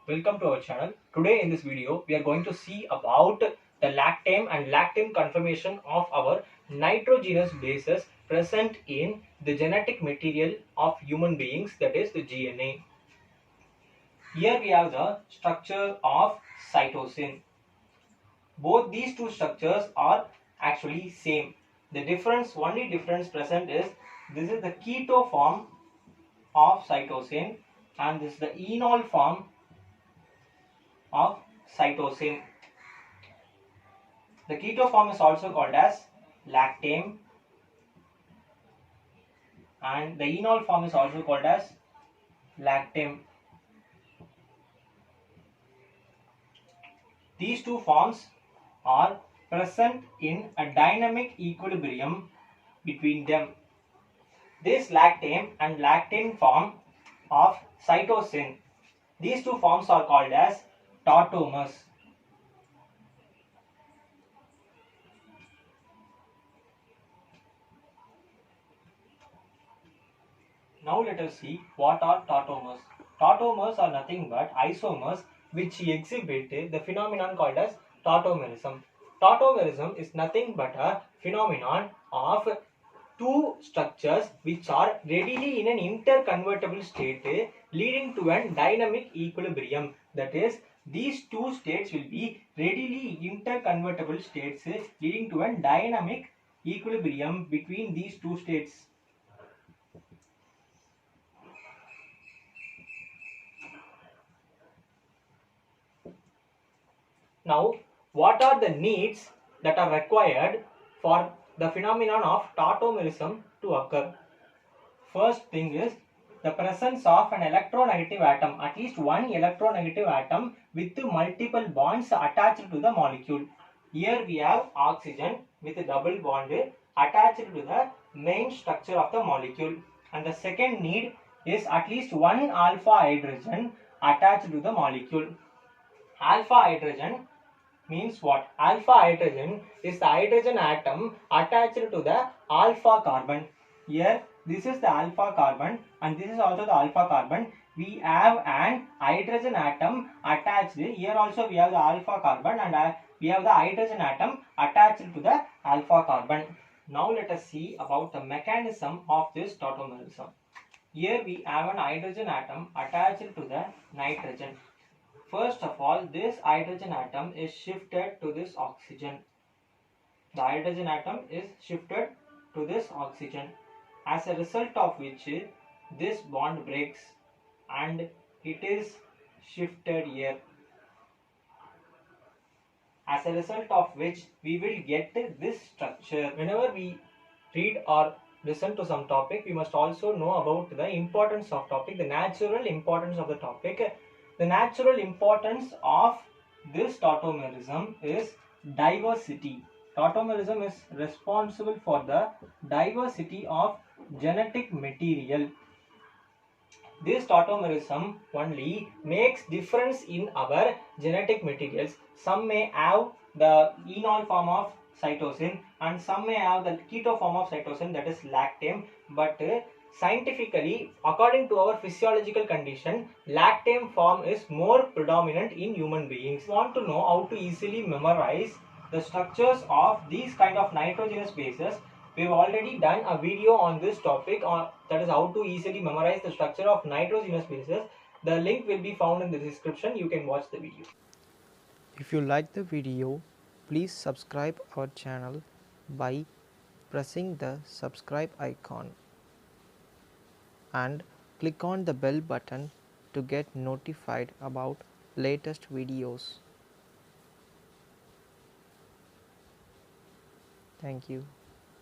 welcome to our channel. Today in this video we are going to see about the lactame and lactame conformation of our nitrogenous bases present in the genetic material of human beings, that is the GNA. Here we have the structure of cytosine. Both these two structures are actually same. The only difference present is this is the keto form of cytosine and this is the enol form of cytosine. The keto form is also called as lactame and the enol form is also called as lactame. These two forms are present in a dynamic equilibrium between them. This lactame and lactame form of cytosine, these two forms are called as tautomers. Now let us see what are tautomers. Tautomers are nothing but isomers which exhibit the phenomenon called as tautomerism. Tautomerism is nothing but a phenomenon of two structures which are readily in an interconvertible state leading to a dynamic equilibrium. That is, these two states will be readily interconvertible states leading to a dynamic equilibrium between these two states. Now, what are the needs that are required for the phenomenon of tautomerism to occur? First thing is the presence of an electronegative atom, at least one electronegative atom with multiple bonds attached to the molecule. Here we have oxygen with a double bond attached to the main structure of the molecule. And the second need is at least one alpha hydrogen attached to the molecule. Alpha hydrogen means what? Alpha hydrogen is the hydrogen atom attached to the alpha carbon. Here this is the alpha carbon and this is also the alpha carbon. We have an hydrogen atom attached. Here also we have the alpha carbon and we have the hydrogen atom attached to the alpha carbon. Now let us see about the mechanism of this tautomerism. Here we have an hydrogen atom attached to the nitrogen. First of all, this hydrogen atom is shifted to this oxygen. The hydrogen atom is shifted to this oxygen, as a result of which this bond breaks and it is shifted here. As a result of which we will get this structure. Whenever we read or listen to some topic, we must also know about the importance of topic, the natural importance of the topic. The natural importance of this tautomerism is diversity. Tautomerism is responsible for the diversity of genetic material. This tautomerism only makes difference in our genetic materials. Some may have the enol form of cytosine and some may have the keto form of cytosine, that is lactame, but scientifically, according to our physiological condition, lactame form is more predominant in human beings. If you want to know how to easily memorize the structures of these kind of nitrogenous bases, we have already done a video on this topic, that is how to easily memorize the structure of nitrogenous bases. The link will be found in the description. You can watch the video. If you like the video, please subscribe our channel by pressing the subscribe icon and click on the bell button to get notified about latest videos. Thank you.